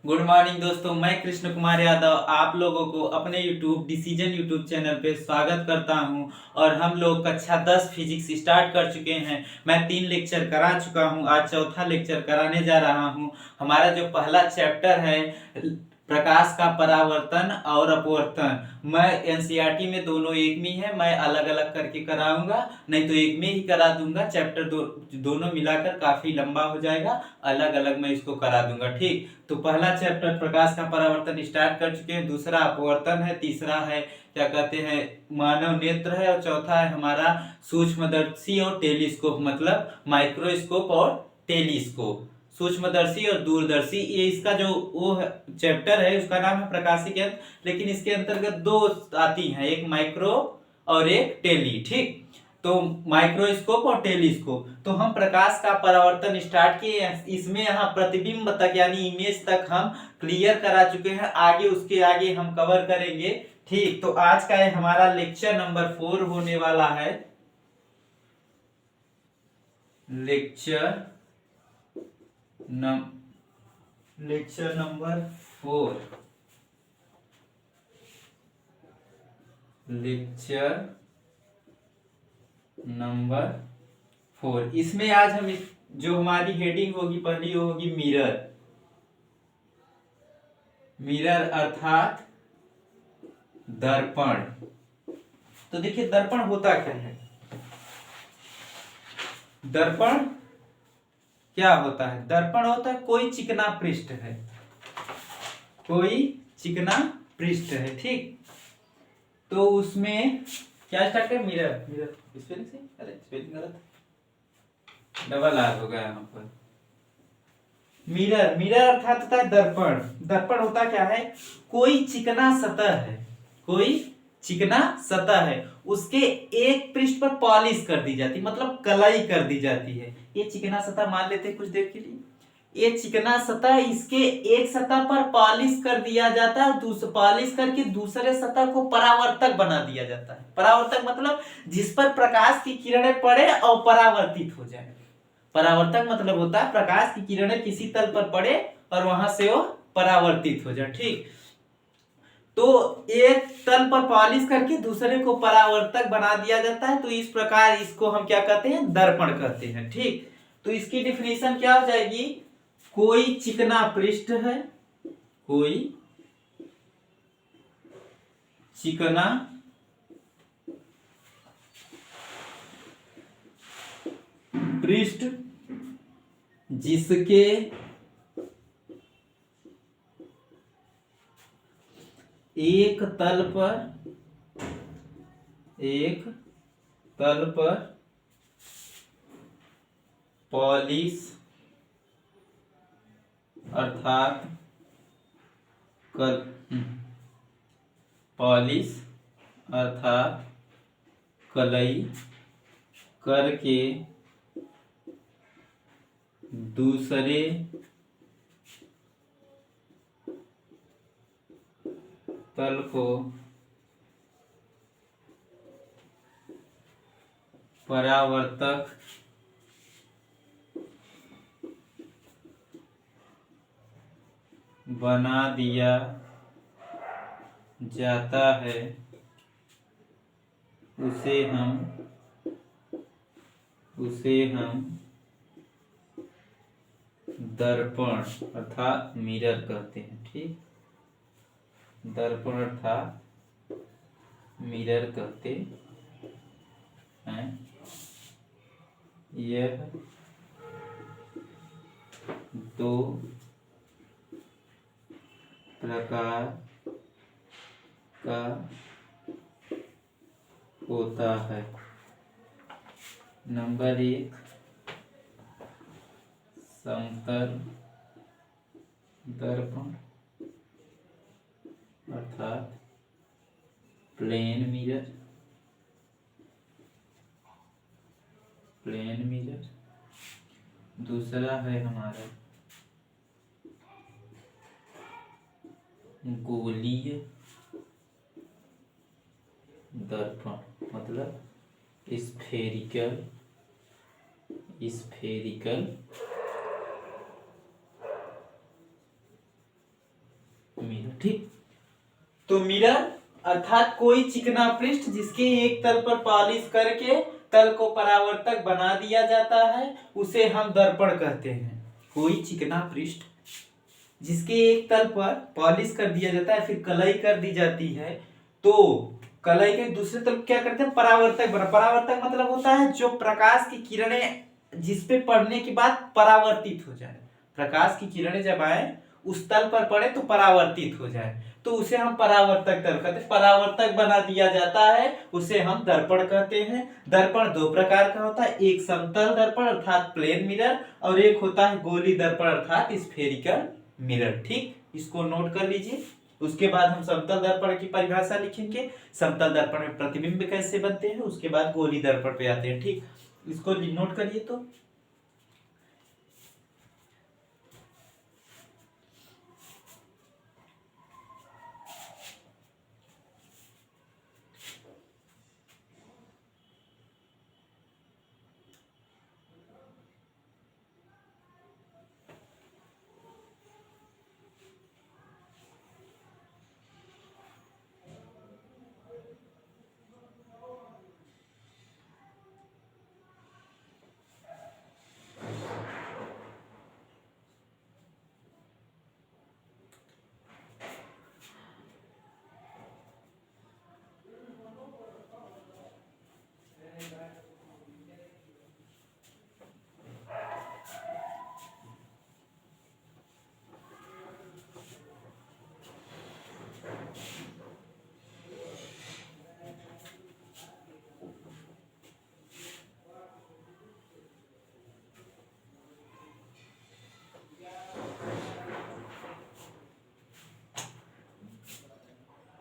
Good morning दोस्तों, मैं कृष्ण कुमार यादव आप लोगों को अपने डिसीजन यूट्यूब चैनल पे स्वागत करता हूं। और हम लोग कक्षा 10 फिजिक्स स्टार्ट कर चुके हैं। मैं 3 लेक्चर करा चुका हूं, आज चौथा लेक्चर कराने जा रहा हूं। हमारा जो पहला चैप्टर है प्रकाश का परावर्तन और अपवर्तन, मैं एनसीईआरटी में दोनों एक में है, मैं अलग अलग करके कराऊंगा, नहीं तो एक में ही करा दूंगा। चैप्टर दोनों मिलाकर काफी लंबा हो जाएगा, अलग अलग मैं इसको करा दूंगा। ठीक, तो पहला चैप्टर प्रकाश का परावर्तन स्टार्ट कर चुके हैं, दूसरा अपवर्तन है, तीसरा है क्या कहते हैं मानव नेत्र है, और चौथा है हमारा सूक्ष्मदर्शी और टेलीस्कोप, मतलब माइक्रोस्कोप और टेलीस्कोप, सूक्ष्मदर्शी और दूरदर्शी। ये इसका जो वो चैप्टर है उसका नाम है प्रकाशिक यंत्र, लेकिन इसके अंतर्गत दो आती हैं, एक माइक्रो और एक टेली। ठीक, तो माइक्रोस्कोप और टेलीस्कोप। तो हम प्रकाश का परावर्तन स्टार्ट किए, इसमें यहाँ प्रतिबिंब तक यानी इमेज तक हम क्लियर करा चुके हैं, आगे उसके आगे हम कवर करेंगे। ठीक, तो आज का हमारा लेक्चर नंबर 4 होने वाला है। Lecture number 4, lecture number 4। इसमें आज हम जो हमारी हेडिंग होगी पहली वो होगी मिरर। मिरर अर्थात दर्पण। तो देखिए दर्पण होता क्या है। दर्पण क्या होता है? दर्पण होता है कोई चिकना पृष्ठ है, कोई चिकना पृष्ठ है। ठीक, तो उसमें क्या स्टार्ट है? मिरर। मिरर स्पेलिंग से, अरे स्पेलिंग गलत, डबल आर होगा यहाँ पर। मिरर, मिरर अर्थात होता है दर्पण। दर्पण होता क्या है? कोई चिकना सतह है, कोई चिकना सतह है, उसके एक पृष्ठ पर पॉलिश कर दी जाती, मतलब कलाई कर दी जाती है। ये चिकना सतह मान लेते हैं कुछ देर के लिए। ये चिकना सतह, इसके एक सतह पर पॉलिश कर दिया जाता है, पॉलिश करके दूसरे सतह को परावर्तक बना दिया जाता है। परावर्तक मतलब जिस पर प्रकाश की किरणें पड़े और परावर्तित हो जाए। परावर्तक मतलब होता है प्रकाश की किरणें किसी तल पर पड़े और वहां से वो परावर्तित हो जाए। ठीक, तो एक तल पर पॉलिश करके दूसरे को परावर्तक बना दिया जाता है, तो इस प्रकार इसको हम क्या कहते हैं? दर्पण कहते हैं। ठीक, तो इसकी डिफिनीशन क्या हो जाएगी? कोई चिकना पृष्ठ है, कोई चिकना पृष्ठ जिसके एक तल पर पॉलिश अर्थात पॉलिश अर्थात कलई करके दूसरे तल को परावर्तक बना दिया जाता है, उसे हम दर्पण अर्थात मिरर कहते हैं। ठीक, दर्पण अर्थात मिरर कहते हैं। यह दो प्रकार का होता है। नंबर 1 समतल दर्पण अर्थात प्लेन मिरर, प्लेन मिरर। दूसरा है हमारा गोलीय दर्पण, मतलब स्फेरिकल ठीक। तो मिरर अर्थात कोई चिकना पृष्ठ जिसके एक तल पर पॉलिश करके तल को परावर्तक बना दिया जाता है उसे हम दर्पण कहते हैं। कोई चिकना पृष्ठ जिसके एक तल पर पॉलिश कर दिया जाता है फिर कलई कर दी जाती है, तो कलई के दूसरे तरफ क्या करते हैं, परावर्तक बना। परावर्तक मतलब होता है जो प्रकाश की किरणें जिसपे पड़ने के बाद परावर्तित हो जाए। प्रकाश की किरणें जब आए उस तल पर पड़े तो परावर्तित हो जाए, तो उसे हम परावर्तक तल कहते हैं। परावर्तक बना दिया जाता है उसे हम दर्पण कहते हैं। दर्पण दो प्रकार का होता है, एक समतल दर्पण अर्थात प्लेन मिरर और एक होता है गोली दर्पण अर्थात स्फेरिकल मिरर। ठीक, इसको नोट कर लीजिए। उसके बाद हम समतल दर्पण की परिभाषा लिखेंगे, समतल दर्पण में प्रतिबिंब कैसे बनते हैं, उसके बाद गोली दर्पण पे आते हैं। ठीक, इसको नोट करिए। तो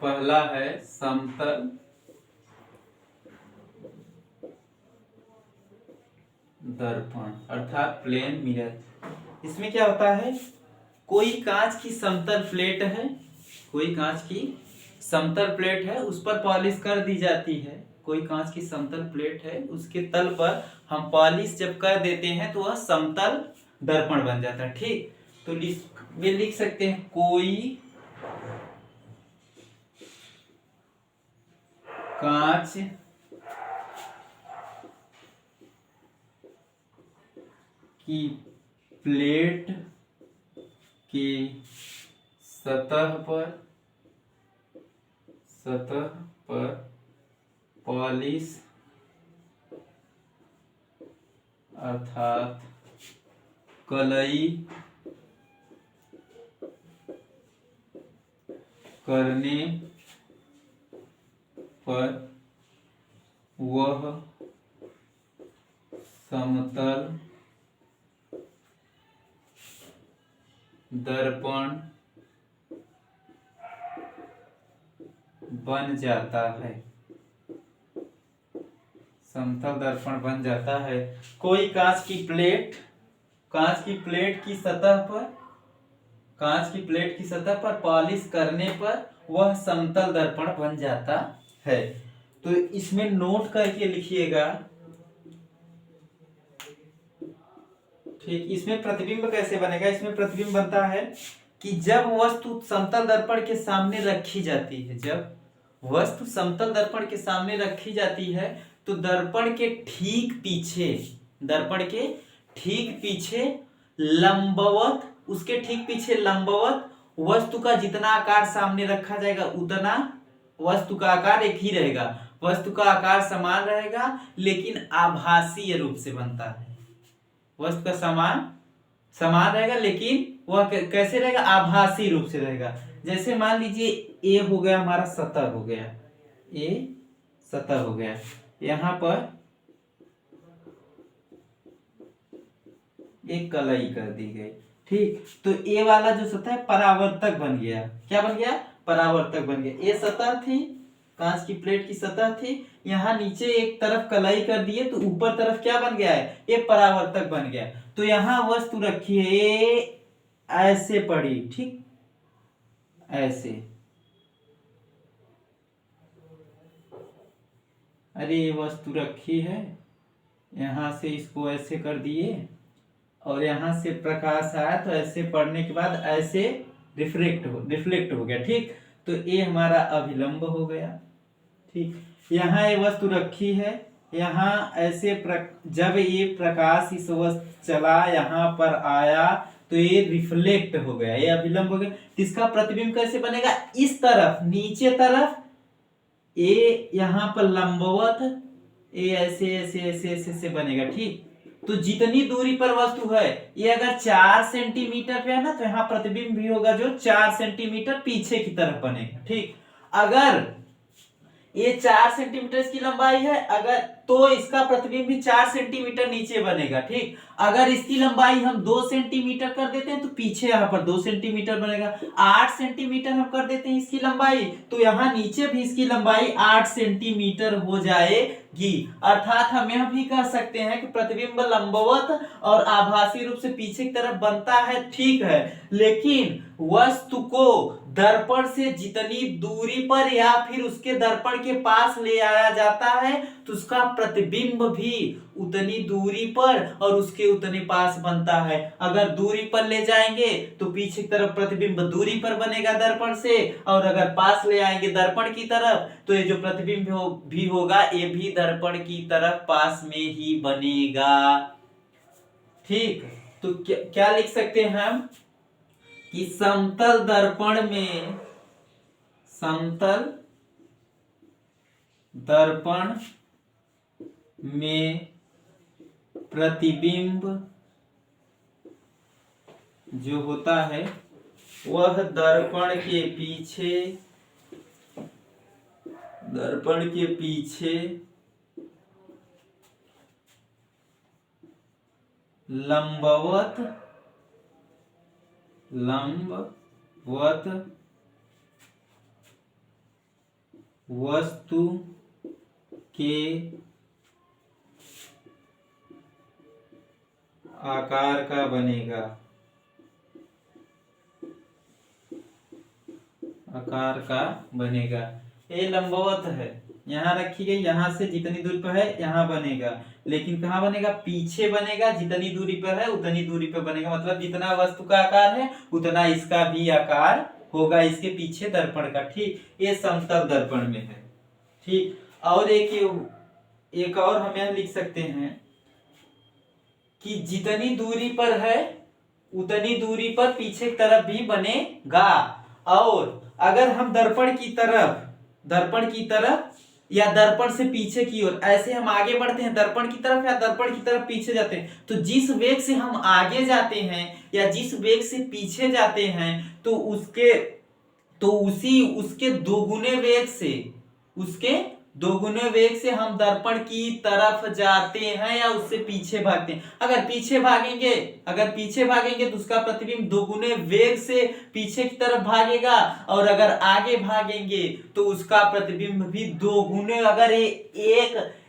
पहला है समतल दर्पण अर्थात प्लेन मिरर। इसमें क्या होता है, कोई कांच की समतल प्लेट है, कोई कांच की समतल प्लेट है, उस पर पॉलिश कर दी जाती है। कोई कांच की समतल प्लेट है, उसके तल पर हम पॉलिश जब कर देते हैं तो वह समतल दर्पण बन जाता है। ठीक, तो वे लिख सकते हैं कोई कांच की प्लेट के सतह पर पॉलिश अर्थात कलई करने पर वह समतल दर्पण बन जाता है। समतल दर्पण बन जाता है। कोई कांच की प्लेट की सतह पर पॉलिश करने पर वह समतल दर्पण बन जाता है। तो इसमें नोट करके लिखिएगा। ठीक, इसमें प्रतिबिंब कैसे बनेगा, इसमें प्रतिबिंब बनता है कि जब वस्तु समतल दर्पण के सामने रखी जाती है, जब वस्तु समतल दर्पण के सामने रखी जाती है तो दर्पण के ठीक पीछे लंबवत, उसके ठीक पीछे लंबवत वस्तु का जितना आकार सामने रखा जाएगा उतना वस्तु का आकार एक ही रहेगा। वस्तु का आकार समान रहेगा लेकिन आभासीय रूप से बनता है। वस्तु का समान रहेगा लेकिन वह कैसे रहेगा, आभासी रूप से रहेगा। जैसे मान लीजिए ए हो गया, हमारा सतह हो गया, ए सतह हो गया, यहां पर एक कलई कर दी गई। ठीक, तो ए वाला जो सतह है परावर्तक बन गया। क्या बन गया, परावर्तक बन गया। ए सतह थी, कांच की प्लेट की सतह थी, यहाँ नीचे एक तरफ कलाई कर दिए तो ऊपर तरफ क्या बन गया है, ये परावर्तक बन गया। तो यहाँ वस्तु रखी है, ये ऐसे पड़ी, ठीक ऐसे, अरे ये वस्तु रखी है, यहां से इसको ऐसे कर दिए और यहां से प्रकाश आया तो ऐसे पड़ने के बाद ऐसे रिफ्लेक्ट हो गया। ठीक, तो ये हमारा अभिलंब हो गया। ठीक, यहाँ ये वस्तु रखी है, यहाँ ऐसे जब ये प्रकाश इस वस्तु चला यहाँ पर आया तो ये रिफ्लेक्ट हो गया, ये अभिलंब हो गया। इसका प्रतिबिंब कैसे बनेगा, इस तरफ नीचे तरफ, ये यहाँ पर लंबवत, ये ऐसे ऐसे ऐसे ऐसे ऐसे बनेगा। ठीक, तो जितनी दूरी पर वस्तु है, ये अगर 4 सेंटीमीटर पे है ना, तो यहाँ प्रतिबिंब भी होगा जो 4 सेंटीमीटर पीछे की तरफ बनेगा। ठीक, अगर ये 4 सेंटीमीटर इसकी लंबाई है, अगर तो इसका प्रतिबिंब भी 4 सेंटीमीटर नीचे बनेगा। ठीक, अगर इसकी लंबाई हम 2 सेंटीमीटर कर देते हैं तो पीछे यहाँ पर 2 सेंटीमीटर बनेगा। 8 सेंटीमीटर हम कर देते हैं इसकी लंबाई, तो यहाँ नीचे भी इसकी लंबाई 8 सेंटीमीटर हो जाएगी। अर्थात हम यह भी कह सकते हैं कि प्रतिबिंब लंबवत और आभासी रूप से पीछे की तरफ बनता है। ठीक है, लेकिन वस्तु को दर्पण से जितनी दूरी पर या फिर उसके दर्पण के पास ले आया जाता है तो उसका प्रतिबिंब भी उतनी दूरी पर और उसके उतने पास बनता है। अगर दूरी पर ले जाएंगे तो पीछे की तरफ प्रतिबिंब दूरी पर बनेगा दर्पण से, और अगर पास ले आएंगे दर्पण की तरफ तो ये जो प्रतिबिंब भी होगा ये भी दर्पण की तरफ पास में ही बनेगा। ठीक, तो क्या लिख सकते हैं हम कि समतल दर्पण में प्रतिबिंब जो होता है वह दर्पण के पीछे लंबवत वस्तु के आकार का बनेगा। ये लंबवत है, यहाँ रखी गई, यहाँ से जितनी दूरी पर है यहाँ बनेगा, लेकिन कहाँ बनेगा, पीछे बनेगा। जितनी दूरी पर है उतनी दूरी पर बनेगा, मतलब जितना वस्तु का आकार है उतना इसका भी आकार होगा इसके पीछे दर्पण का। ठीक, ये समतल दर्पण में है। ठीक, और एक और हम यह लिख सकते हैं कि जितनी दूरी पर है उतनी दूरी पर पीछे की तरफ भी बनेगा। और अगर हम दर्पण की तरफ या दर्पण से पीछे की ओर ऐसे हम आगे बढ़ते हैं, दर्पण की तरफ या दर्पण की तरफ पीछे जाते हैं, तो जिस वेग से हम आगे जाते हैं या जिस वेग से पीछे जाते हैं तो उसके दोगुने वेग से हम दर्पण की तरफ जाते हैं या उससे पीछे भागते हैं। अगर पीछे भागेंगे तो उसका प्रतिबिंब दोगुने वेग से पीछे की तरफ भागेगा, और अगर आगे भागेंगे तो उसका प्रतिबिंब भी दोगुने, अगर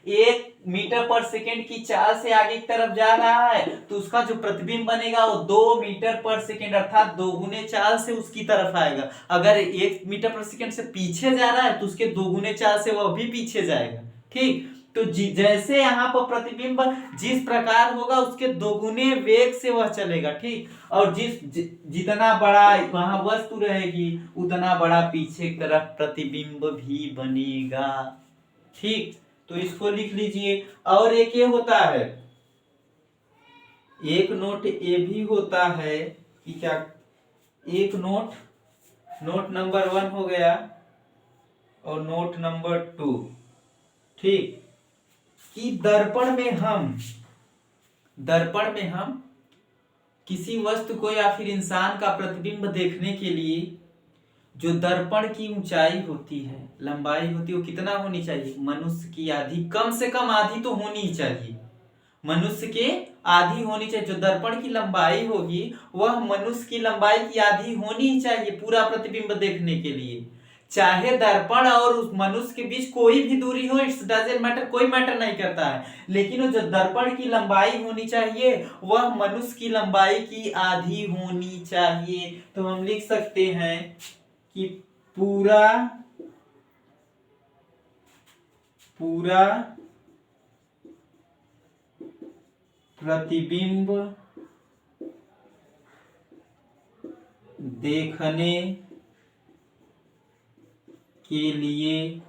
एक मीटर पर सेकेंड की चाल से आगे की तरफ जा रहा है तो उसका जो प्रतिबिंब बनेगा वो 2 मीटर पर सेकेंड अर्थात दोगुने चाल से उसकी तरफ आएगा। अगर 1 मीटर पर सेकेंड से पीछे जा रहा है तो उसके दोगुने चाल से वह भी पीछे जाएगा। ठीक, तो जैसे यहाँ पर प्रतिबिंब जिस प्रकार होगा उसके दोगुने वेग से वह चलेगा। ठीक, और जितना बड़ा वहां वस्तु रहेगी उतना बड़ा पीछे की तरफ प्रतिबिंब भी बनेगा। ठीक, तो इसको लिख लीजिए। और एक ये होता है, एक नोट ये भी होता है कि क्या, एक नोट नंबर 1 हो गया और नोट नंबर 2। ठीक, कि दर्पण में हम किसी वस्तु को या फिर इंसान का प्रतिबिंब देखने के लिए जो दर्पण की ऊंचाई होती है, लंबाई होती है, वो कितना होनी चाहिए, मनुष्य की आधी, कम से कम आधी तो होनी ही चाहिए, मनुष्य के आधी होनी चाहिए। जो दर्पण की लंबाई होगी वह मनुष्य की लंबाई की आधी होनी ही चाहिए पूरा प्रतिबिंब देखने के लिए। चाहे दर्पण और उस मनुष्य के बीच कोई भी दूरी हो, इट्स डजंट मैटर, कोई मैटर नहीं करता है, लेकिन जो दर्पण की लंबाई होनी चाहिए वह मनुष्य की लंबाई की आधी होनी चाहिए। तो हम लिख सकते हैं कि पूरा प्रतिबिंब देखने के लिए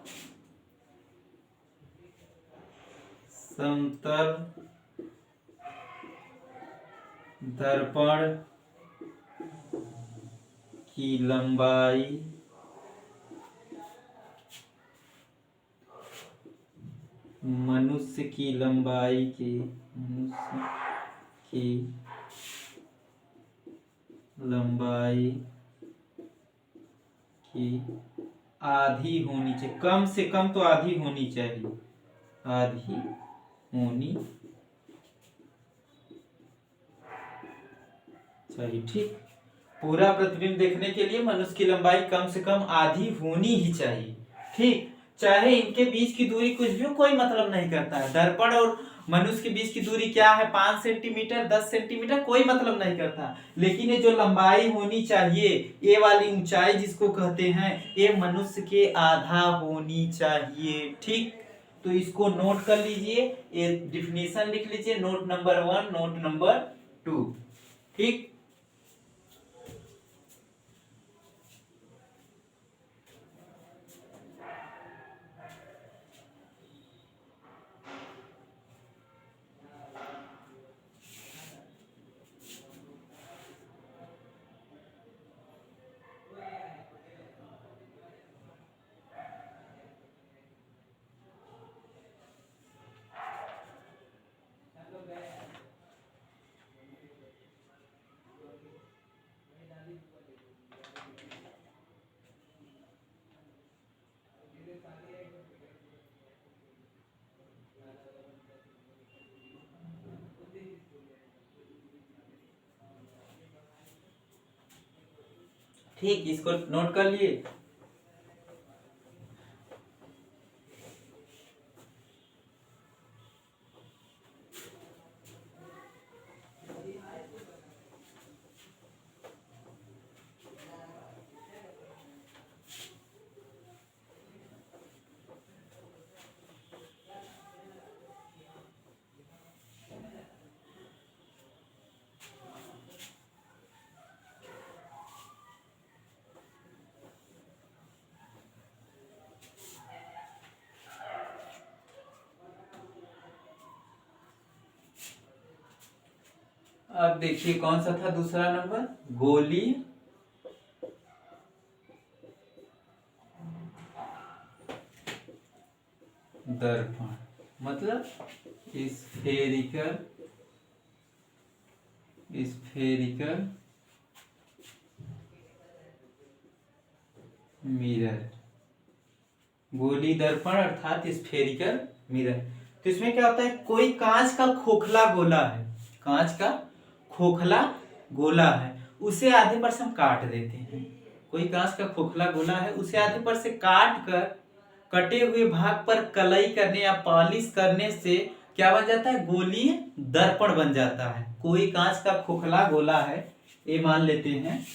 समतल दर्पण की लंबाई मनुष्य की लंबाई की आधी होनी चाहिए, कम से कम तो आधी होनी चाहिए, आधी होनी चाहिए। ठीक, पूरा प्रतिबिंब देखने के लिए मनुष्य की लंबाई कम से कम आधी होनी ही चाहिए। ठीक, चाहे इनके बीच की दूरी कुछ भी हो, कोई मतलब नहीं करता है। दर्पण और मनुष्य के बीच की दूरी क्या है, 5 सेंटीमीटर 10 सेंटीमीटर, कोई मतलब नहीं करता। लेकिन ये जो लंबाई होनी चाहिए, ये वाली ऊंचाई जिसको कहते हैं, ये मनुष्य के आधा होनी चाहिए। ठीक, तो इसको नोट कर लीजिए, ये डिफिनीशन लिख लीजिए, नोट नंबर 1, नोट नंबर 2। ठीक, ठीक, इसको नोट कर लिए। अब देखिए कौन सा था दूसरा नंबर, गोलीय दर्पण, मतलब स्फेरिकल मिरर। गोली दर्पण अर्थात स्फेरिकल मिरर। तो इसमें क्या होता है, कोई कांच का खोखला गोला है, कांच का खोखला गोला है, उसे आधे पर से हम काट देते हैं। कोई कांच का खोखला गोला है, उसे आधे पर से काट कर कटे हुए भाग पर कलई करने या पॉलिश करने से क्या बन जाता है, गोलीय दर्पण बन जाता है। कोई कांच का खोखला गोला है, ये मान लेते हैं,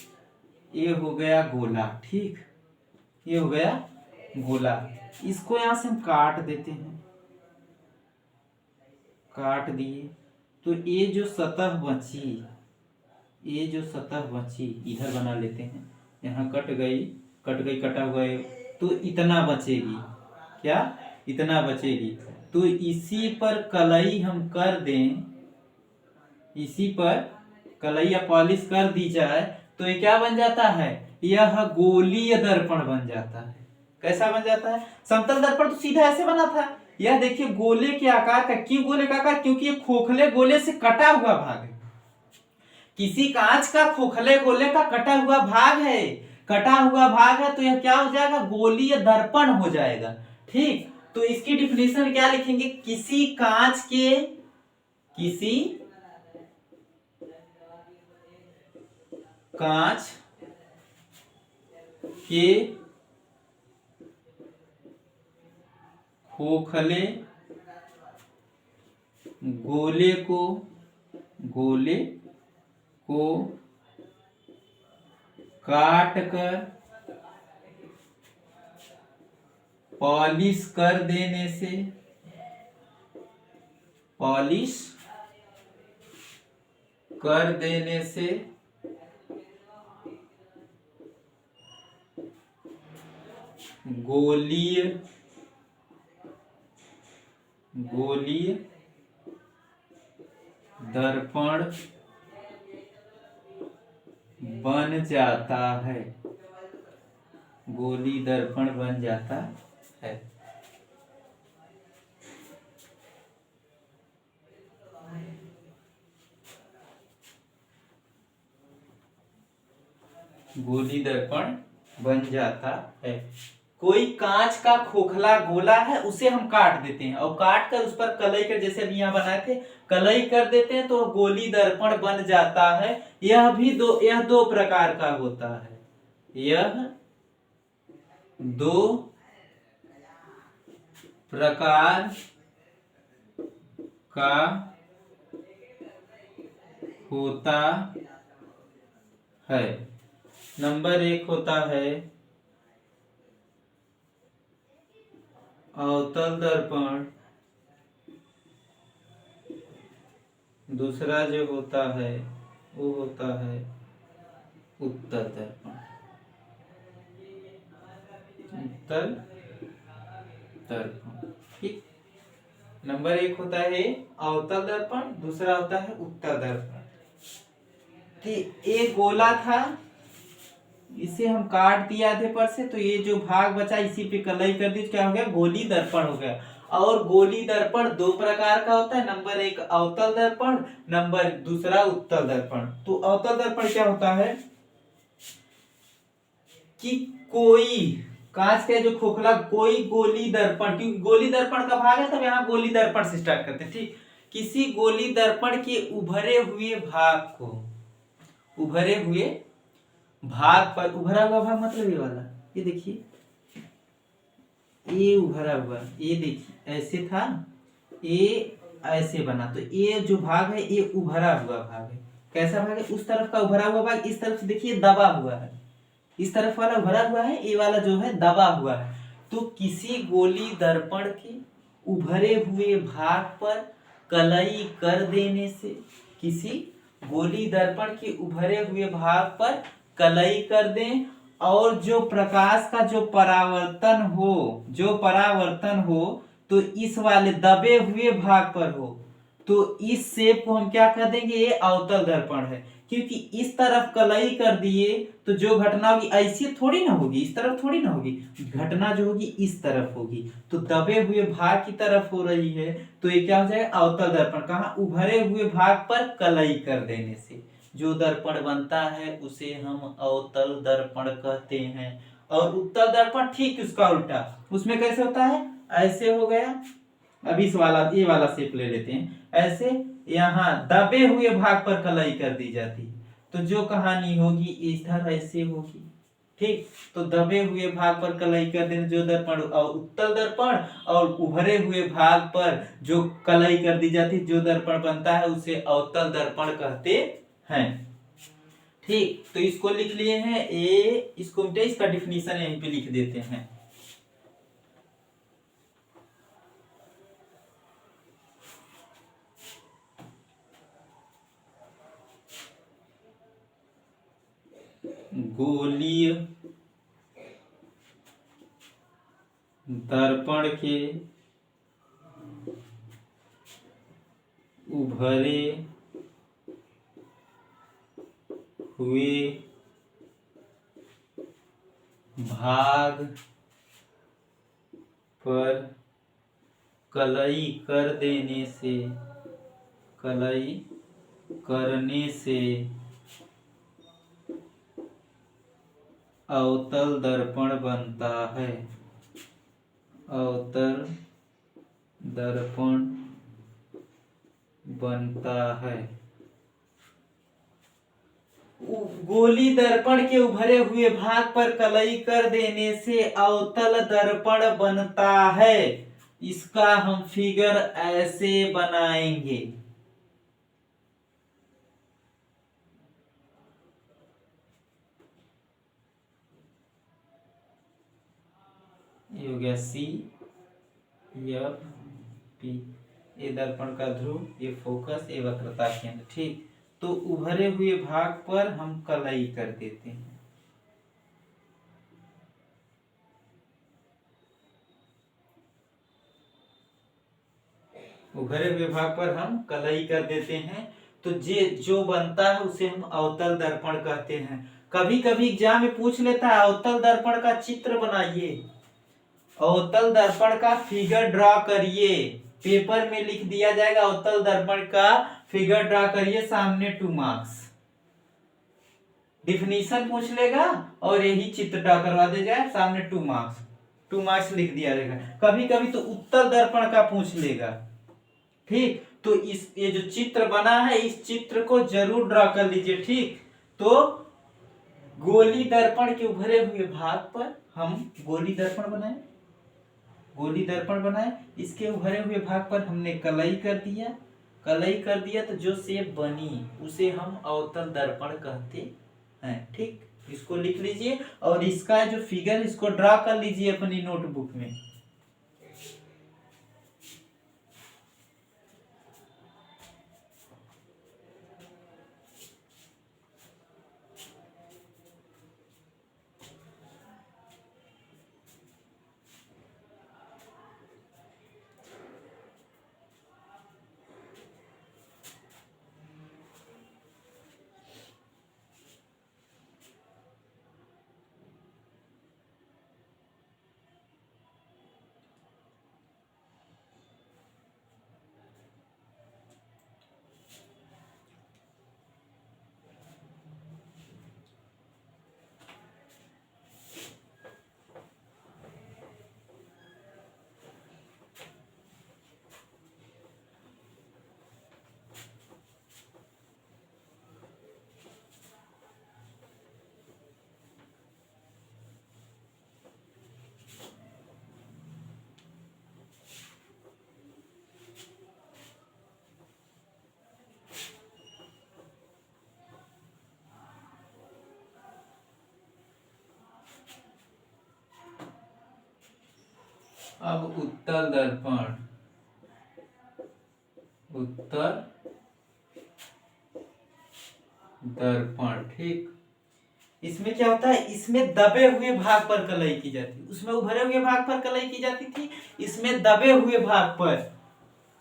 ये हो गया गोला। ठीक, ये हो गया गोला, इसको यहां से हम काट देते हैं, काट दिए, तो ये जो सतह बची इधर बना लेते हैं, यहाँ कट गई कटा हुआ है, तो इतना बचेगी, क्या इतना बचेगी। तो इसी पर कलई हम कर दें, इसी पर कलई या पॉलिश कर दी जाए, तो ये क्या बन जाता है, यह गोलीय दर्पण बन जाता है। कैसा बन जाता है, समतल दर्पण तो सीधा ऐसे बना था, यह देखिए गोले के आकार का। क्यों गोले का आकार, क्योंकि ये खोखले गोले से कटा हुआ भाग है। किसी कांच का खोखले गोले का कटा हुआ भाग है, तो यह क्या हो जाएगा, गोलीय दर्पण हो जाएगा। ठीक, तो इसकी डिफिनेशन क्या लिखेंगे, किसी कांच के खोखले गोले को काट कर पॉलिश कर देने से गोलीय गोलीय दर्पण बन जाता है। गोली दर्पण बन जाता है। गोली दर्पण बन जाता है। कोई कांच का खोखला गोला है, उसे हम काट देते हैं और काट कर उस पर कलई कर, जैसे अभी यहाँ बनाए थे, कलई कर देते हैं तो गोली दर्पण बन जाता है। यह दो प्रकार का होता है। यह दो प्रकार का होता है। नंबर 1 होता है अवतल दर्पण। दूसरा जो होता है वो होता है उत्तल दर्पण। उत्तल दर्पण, ठीक। नंबर 1 होता है अवतल दर्पण, दूसरा होता है उत्तल दर्पण। ठीक, एक गोला था, इसे हम काट दिया आधे पर से, तो ये जो भाग बचा इसी पे कलई कर दी, क्या हो गया? गोली दर्पण हो गया। और गोली दर्पण दो प्रकार का होता है। नंबर 1 अवतल दर्पण, नंबर दूसरा उत्तल दर्पण। तो अवतल दर्पण क्या होता है कि कोई कांच का जो खोखला, कोई गोली दर्पण, क्योंकि गोली दर्पण का भाग है तब यहाँ गोली दर्पण से स्टार्ट करते हैं, ठीक। किसी गोली दर्पण के उभरे हुए भाग को, उभरे हुए भाग पर, उभरा हुआ भाग मतलब ये वाला, ये देखिए, ये उभरा हुआ, ये देखिए ऐसे था, ये ऐसे बना, तो ये जो भाग है ये उभरा हुआ भाग है। कैसा भाग है? उस तरफ का उभरा हुआ भाग इस तरफ से देखिए दबा हुआ है, इस तरफ वाला उभरा हुआ है, ये वाला जो है दबा हुआ है। तो किसी गोली दर्पण के उभरे हुए भाग पर कलई कर देने से, किसी गोली दर्पण के उभरे हुए भाग पर कलई कर दें, और जो प्रकाश का जो परावर्तन हो तो इस वाले दबे हुए भाग पर हो, तो इस शेप को हम क्या कर देंगे? ये अवतल दर्पण है। क्योंकि इस तरफ कलई कर दिए तो जो घटना होगी ऐसी थोड़ी ना होगी, इस तरफ थोड़ी ना होगी, घटना जो होगी इस तरफ होगी, तो दबे हुए भाग की तरफ हो रही है, तो ये क्या हो जाएगा? अवतल दर्पण। कहाँ? उभरे हुए भाग पर कलई कर देने से जो दर्पण बनता है उसे हम अवतल दर्पण कहते हैं। और उत्तल दर्पण ठीक उसका उल्टा, उसमें कैसे होता है? ऐसे हो गया, अभी इस वाला, ये वाला शेप ले लेते हैं, ऐसे यहाँ दबे हुए भाग पर कलई कर दी जाती, तो जो कहानी होगी इधर ऐसे होगी, ठीक। तो दबे हुए भाग पर कलई कर देने जो दर्पण उत्तल दर्पण, और उभरे हुए भाग पर जो कलई कर दी जाती जो दर्पण बनता है उसे अवतल दर्पण कहते हैं, ठीक। तो इसको लिख लिए हैं, इसको इसका डिफिनीशन यहीं पे लिख देते हैं। गोलीय दर्पण के उभरे हुए भाग पर कलई कर देने से, कलई करने से अवतल दर्पण बनता है। अवतल दर्पण बनता है। गोली दर्पण के उभरे हुए भाग पर कलई कर देने से अवतल दर्पण बनता है। इसका हम फिगर ऐसे बनाएंगे, ये हो गया सी एफ पी, ये दर्पण का ध्रुव, ये फोकस, ये वक्रता केंद्र, ठीक। तो उभरे हुए भाग पर हम कलई कर देते हैं। उभरे हुए भाग पर हम कलई कर देते हैं, तो जे जो बनता है उसे हम अवतल दर्पण कहते हैं। कभी कभी एग्जाम में पूछ लेता है अवतल दर्पण का चित्र बनाइए, अवतल दर्पण का फिगर ड्रा करिए, पेपर में लिख दिया जाएगा अवतल दर्पण का फिगर ड्रा करिए, सामने 2 मार्क्स। डिफिनीशन पूछ लेगा और यही चित्र ड्रा करवा दे जाए, सामने 2 मार्क्स, 2 मार्क्स लिख दिया जाएगा। कभी कभी तो उत्तल दर्पण का पूछ लेगा। ठीक, तो इस ये जो चित्र बना है इस चित्र को जरूर ड्रा कर लीजिए। ठीक, तो गोली दर्पण के उभरे हुए भाग पर हम गोली दर्पण बनाए, गोली दर्पण बनाए, इसके उभरे हुए भाग पर हमने कलई कर दिया, कलई कर दिया तो जो शेप बनी उसे हम अवतल दर्पण कहते हैं। ठीक, इसको लिख लीजिए और इसका जो फिगर इसको ड्रा कर लीजिए अपनी नोटबुक में। अब उत्तल दर्पण, उत्तल दर्पण। ठीक, इसमें क्या होता है, इसमें दबे हुए भाग पर कलई की जाती है, उसमें उभरे हुए भाग पर कलई की जाती थी, इसमें दबे हुए भाग पर।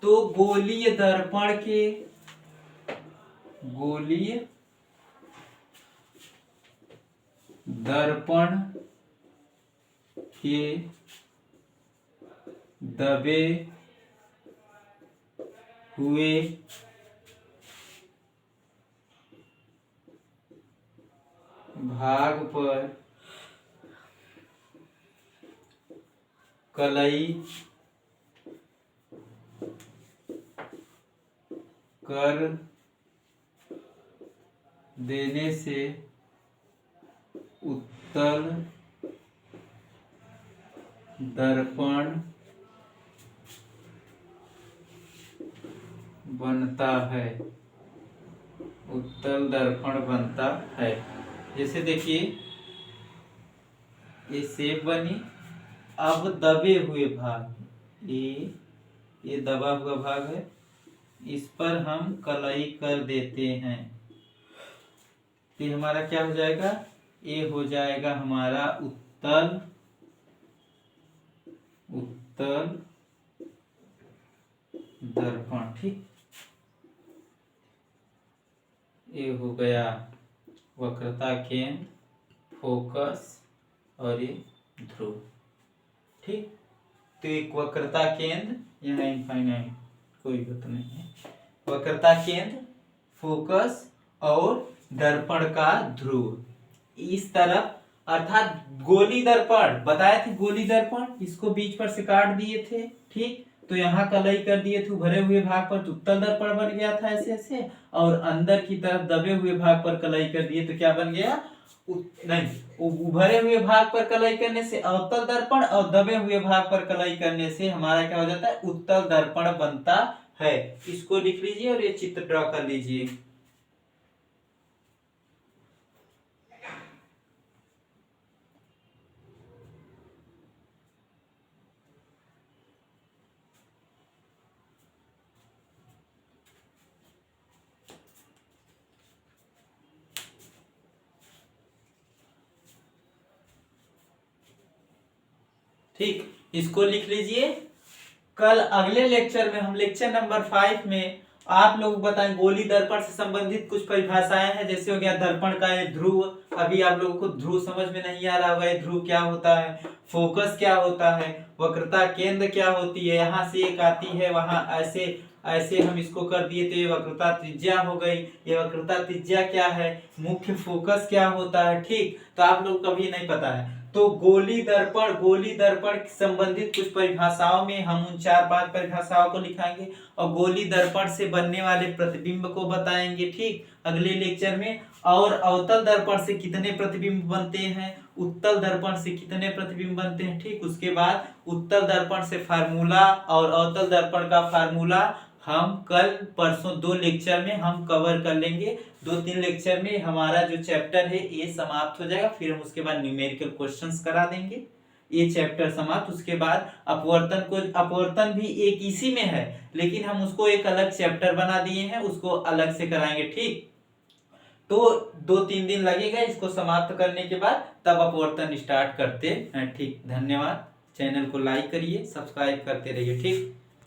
तो गोलीय दर्पण के, गोलीय दर्पण के दबे हुए भाग पर कलई कर देने से उत्तल दर्पण बनता है, उत्तल दर्पण बनता है। जैसे देखिए ये शेप बनी, अब दबे हुए भाग, ये दबा हुआ भाग है, इस पर हम कलई कर देते हैं, तो हमारा क्या हो जाएगा, ये हो जाएगा हमारा उत्तल, उत्तल दर्पण। ठीक, ये हो गया वक्रता केंद्र, फोकस और ये ध्रुव। ठीक, तो एक वक्रता केंद्र, यहाँ इनफाइनाइट कोई बात नहीं है, वक्रता केंद्र, फोकस और दर्पण का ध्रुव इस तरफ, अर्थात गोली दर्पण बताए थे, गोली दर्पण इसको बीच पर से काट दिए थे। ठीक, तो यहाँ कलई कर दिए थे उभरे हुए भाग पर, तो उत्तल दर्पण बन गया था ऐसे ऐसे, और अंदर की तरफ दबे हुए भाग पर कलई कर दिए तो क्या बन गया, नहीं, उभरे हुए भाग पर कलई करने से अवतल दर्पण और दबे हुए भाग पर कलई करने से हमारा क्या हो जाता है, उत्तल दर्पण बनता है। इसको लिख लीजिए और ये चित्र ड्रा कर लीजिए। ठीक, इसको लिख लीजिए कल अगले लेक्चर में हम लेक्चर नंबर 5 में आप लोग बताएं गोली दर्पण से संबंधित कुछ परिभाषाएं हैं। जैसे हो गया दर्पण का ये ध्रुव, अभी आप लोगों को ध्रुव समझ में नहीं आ रहा होगा, ये ध्रुव क्या होता है, फोकस क्या होता है, वक्रता केंद्र क्या होती है, यहाँ से एक आती है वहां ऐसे ऐसे हम इसको कर दिए तो ये वक्रता त्रिज्या हो गई। ये वक्रता त्रिज्या क्या है, मुख्य फोकस क्या होता है, ठीक। तो आप लोग को कभी नहीं पता है तो गोली दर्पण संबंधित कुछ परिभाषाओं में हम उन 4-5 परिभाषाओं को लिखाएंगे और गोली दर्पण से बनने वाले प्रतिबिंब को बताएंगे, ठीक, अगले लेक्चर में। और अवतल दर्पण से कितने प्रतिबिंब बनते हैं, उत्तल दर्पण से कितने प्रतिबिंब बनते हैं, ठीक। उसके बाद उत्तल दर्पण से फार्मूला और अवतल दर्पण का फार्मूला हम कल परसों 2 लेक्चर में हम कवर कर लेंगे। 2-3 लेक्चर में हमारा जो चैप्टर है ये समाप्त हो जाएगा। फिर हम उसके बाद न्यूमेरिकल क्वेश्चंस करा देंगे, ये चैप्टर समाप्त। उसके बाद अपवर्तन भी एक इसी में है, लेकिन हम उसको एक अलग चैप्टर बना दिए हैं, उसको अलग से कराएंगे, ठीक। तो 2-3 दिन लगेगा इसको समाप्त करने के बाद, तब अपवर्तन स्टार्ट करते हैं, ठीक। धन्यवाद। चैनल को लाइक करिए, सब्सक्राइब करते रहिए, ठीक।